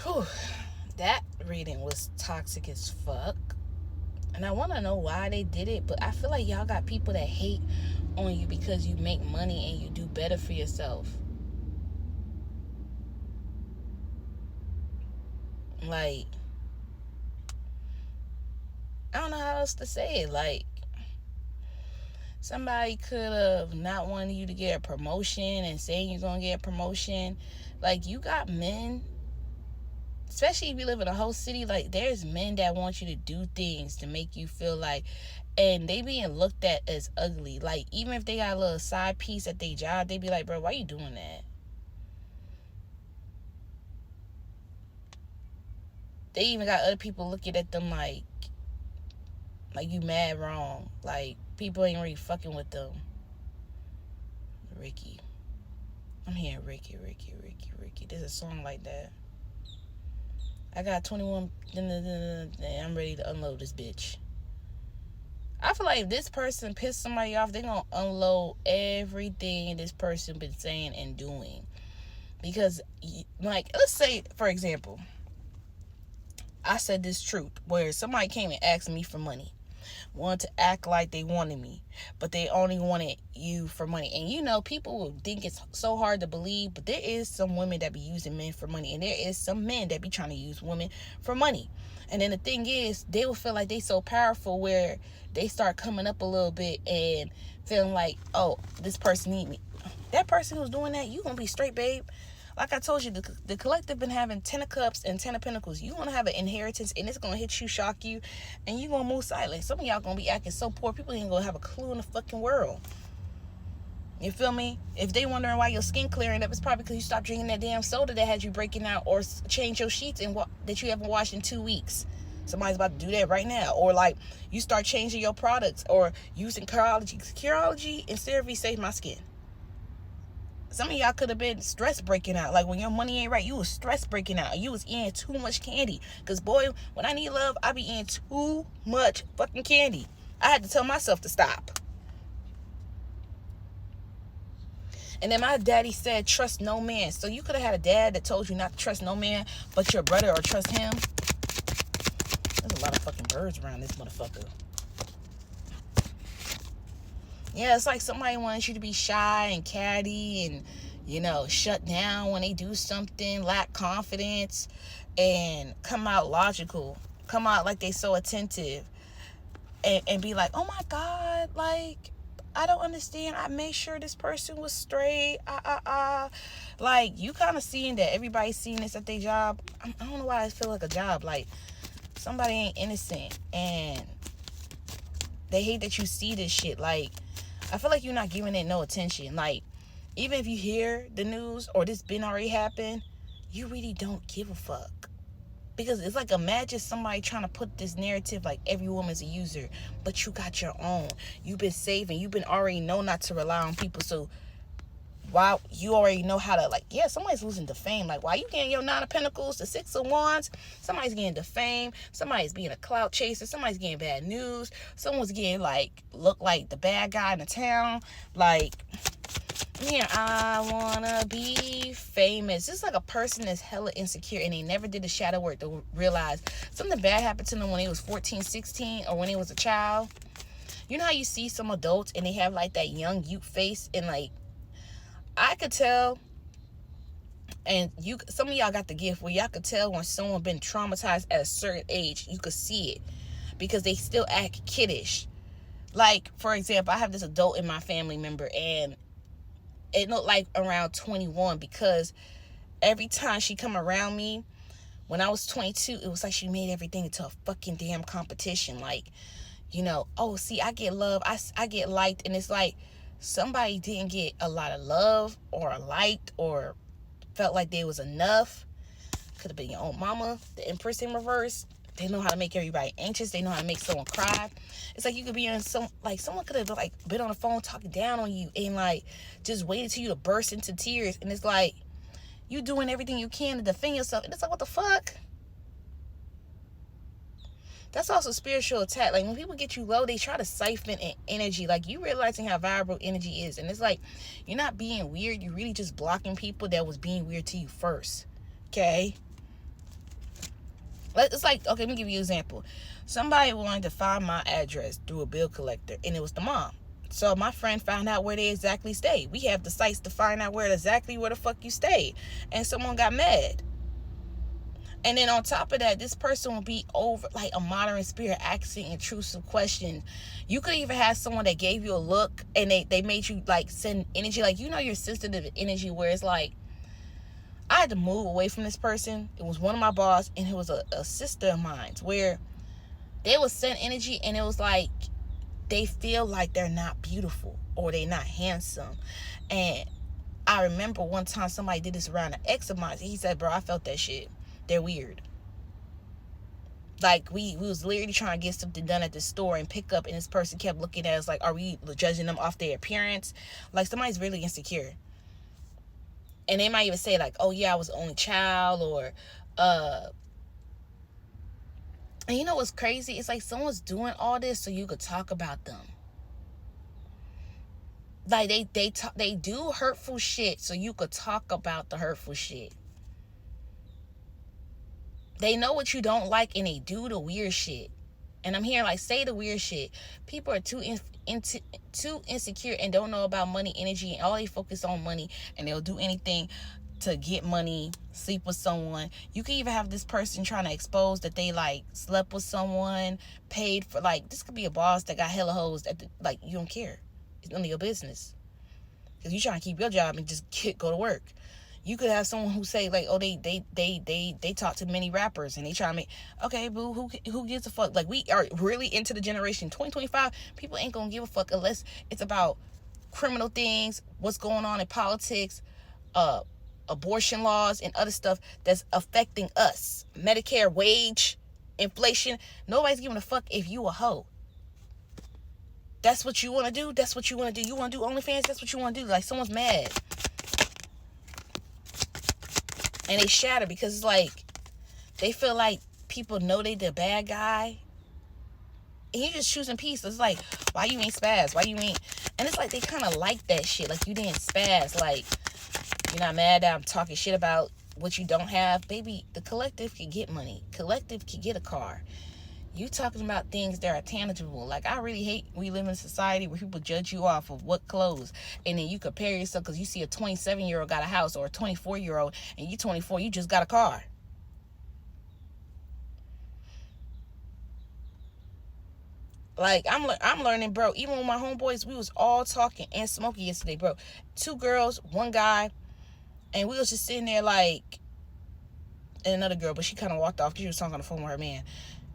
Whew, that reading was toxic as fuck. And I want to know why they did it, but I feel like y'all got people that hate on you because you make money and you do better for yourself. Like, I don't know how else to say it. Like, somebody could have not wanted you to get a promotion and saying you're going to get a promotion. Like, you got men, especially if you live in a whole city, like, there's men that want you to do things to make you feel like, and they being looked at as ugly. Like, even if they got a little side piece at their job, they be like, bro, why you doing that? They even got other people looking at them like you mad wrong. Like, people ain't really fucking with them. Ricky. I'm hearing Ricky. There's a song like that. I got 21. I'm ready to unload this bitch. I feel like if this person pissed somebody off, they're going to unload everything this person been saying and doing. Because, like, let's say, for example, I said this truth where somebody came and asked me for money, wanted to act like they wanted me, but they only wanted you for money. And you know, people will think it's so hard to believe, but there is some women that be using men for money, and there is some men that be trying to use women for money. And then the thing is, they will feel like they so powerful where they start coming up a little bit and feeling like, oh, this person need me. That person who's doing that, you gonna be straight, babe. Like I told you, the collective been having 10 of cups and 10 of pentacles. You gonna have an inheritance, and it's gonna hit you, shock you, and you gonna move silent. Some of y'all gonna be acting so poor, people ain't gonna have a clue in the fucking world. You feel me? If they wondering why your skin clearing up, it's probably because you stopped drinking that damn soda that had you breaking out, or change your sheets and that you haven't washed in 2 weeks. Somebody's about to do that right now. Or like, you start changing your products or using Curology. Curology and CeraVe saved my skin. Some of y'all could have been stress breaking out. Like, when your money ain't right, you was stress breaking out. You was eating too much candy. Because, boy, when I need love, I be eating too much fucking candy. I had to tell myself to stop. And then my daddy said, trust no man. So you could have had a dad that told you not to trust no man, but your brother, or trust him. There's a lot of fucking birds around this motherfucker. Yeah, it's like somebody wants you to be shy and catty and, you know, shut down when they do something, lack confidence, and come out logical. Come out like they so attentive. And be like, oh my God, like, I don't understand. I made sure this person was straight. Like, you kind of seeing that everybody's seeing this at their job. I don't know why I feel like a job. Like, somebody ain't innocent. And they hate that you see this shit. Like, I feel like you're not giving it no attention. Like, even if you hear the news or this been already happened, you really don't give a fuck. Because it's like, imagine somebody trying to put this narrative like every woman's a user, but you got your own. You've been saving. You've been already know not to rely on people. So why, you already know how to, like, yeah, somebody's losing the fame. Like, why you getting your 9 of Pentacles, the 6 of Wands? Somebody's getting the fame. Somebody's being a clout chaser. Somebody's getting bad news. Someone's getting, like, look like the bad guy in the town. Like, yeah, I wanna be famous. It's like a person that's hella insecure and they never did the shadow work to realize something bad happened to them when they was 14, 16, or when they was a child. You know how you see some adults and they have like that young youth face, and like, I could tell, and some of y'all got the gift where y'all could tell when someone been traumatized at a certain age. You could see it because they still act kiddish. Like, for example, I have this adult in my family member, and it looked like around 21, because every time she come around me, when I was 22, it was like she made everything into a fucking damn competition. Like, you know, oh, see, I get love, I get liked, and it's like somebody didn't get a lot of love or liked or felt like there was enough. Could have been your own mama, the Empress in reverse. They know how to make everybody anxious. They know how to make someone cry. It's like you could be in someone could have like been on the phone talking down on you and like just waited till you to burst into tears. And it's like you doing everything you can to defend yourself. And it's like, what the fuck? That's also spiritual attack. Like, when people get you low, they try to siphon in energy. Like, you realizing how vibrant energy is. And it's like, you're not being weird. You're really just blocking people that was being weird to you first. Okay? It's like, okay, let me give you an example. Somebody wanted to find my address through a bill collector, and it was the mom. So my friend found out where they exactly stay. We have the sites to find out exactly where the fuck you stay. And someone got mad. And then on top of that, this person will be over like a modern spirit asking intrusive questions. You could even have someone that gave you a look and they made you like send energy. Like, you know, your sensitive energy where it's like, I had to move away from this person. It was one of my boss, and it was a sister of mine, where they would send energy, and it was like they feel like they're not beautiful or they're not handsome. And I remember one time somebody did this around an ex of mine. He said, bro, I felt that shit. They're weird. Like, we was literally trying to get something done at the store and pick up, and this person kept looking at us like, are we judging them off their appearance? Like, somebody's really insecure. And they might even say like, oh yeah, I was the only child, or and you know what's crazy? It's like someone's doing all this so you could talk about them. Like, they do hurtful shit so you could talk about the hurtful shit. They know what you don't like, and they do the weird shit. And I'm hearing like, say the weird shit. People are too insecure and don't know about money, energy, and all they focus on money, and they'll do anything to get money, sleep with someone. You can even have this person trying to expose that they like slept with someone, paid for, like, this could be a boss that got hella hoes that like, you don't care. It's none of your business. Because you trying to keep your job and just go to work. You could have someone who say like, oh, they talk to many rappers and they try to make, okay, boo, who gives a fuck? Like, we are really into the generation 2025. People ain't gonna give a fuck unless it's about criminal things, what's going on in politics, abortion laws, and other stuff that's affecting us. Medicare, wage, inflation. Nobody's giving a fuck if you a hoe. That's what you want to do. That's what you want to do. You want to do OnlyFans. That's what you want to do. Like, someone's mad. And they shatter because it's like they feel like people know they the bad guy. And you just choosing peace. It's like, why you ain't spaz? Why you ain't? And it's like they kind of like that shit. Like, you didn't spaz. Like, you're not mad that I'm talking shit about what you don't have. Baby, the collective can get money. Collective can get a car. You talking about things that are tangible. Like, I really hate we live in a society where people judge you off of what clothes, and then you compare yourself because you see a 27-year-old got a house, or a 24-year-old, and you 24, you just got a car. Like, I'm learning, bro. Even with my homeboys, we was all talking and smoking yesterday, bro. 2 girls, 1 guy, and we was just sitting there like, and another girl, but she kind of walked off because she was talking on the phone with her man.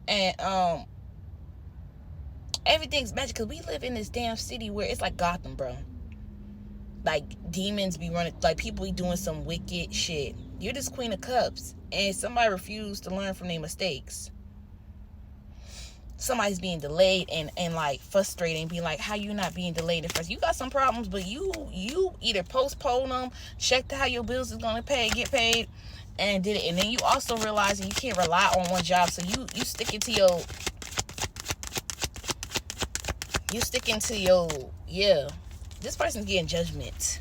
And everything's magic because we live in this damn city where it's like Gotham, bro. Like, demons be running, like, people be doing some wicked shit. You're this Queen of Cups, and somebody refused to learn from their mistakes. Somebody's being delayed and like frustrated and be like, how you not being delayed at first? You got some problems, but you either postpone them, checked how your bills is gonna get paid, and did it. And then you also realize that you can't rely on one job, so you stick into your yeah. This person's getting judgment.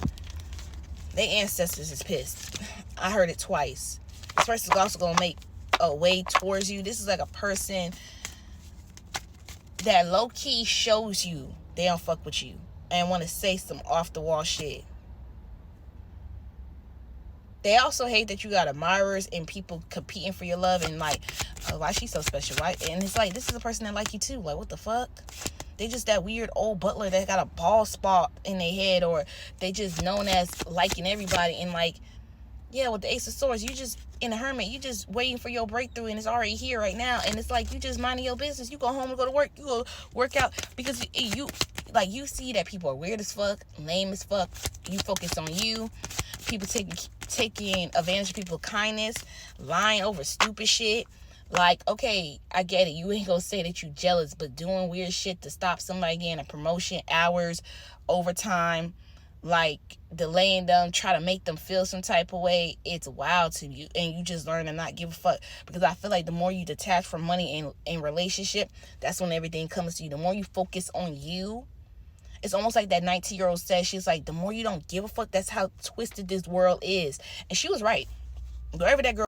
Their ancestors is pissed. I heard it twice. This person's also gonna make a way towards you. This is like a person that low-key shows you they don't fuck with you and want to say some off-the-wall shit. They also hate that you got admirers and people competing for your love and like, oh, why she so special, right? And it's like, this is a person that like you too. Like, what the fuck? They just that weird old butler that got a bald spot in their head, or they just known as liking everybody. And like, yeah, with the Ace of Swords, you just in a hermit, you just waiting for your breakthrough, and it's already here right now. And it's like, you just minding your business. You go home and go to work. You go work out because you see that people are weird as fuck, lame as fuck. You focus on you. People taking advantage of people's kindness, lying over stupid shit. Like, okay, I get it. You ain't gonna say that you jealous, but doing weird shit to stop somebody getting a promotion, hours, overtime, like delaying them, try to make them feel some type of way, it's wild to you. And you just learn to not give a fuck. Because I feel like the more you detach from money in relationship, that's when everything comes to you. The more you focus on you, it's almost like that 19-year-old said. She's like, the more you don't give a fuck, that's how twisted this world is. And she was right. Wherever that girl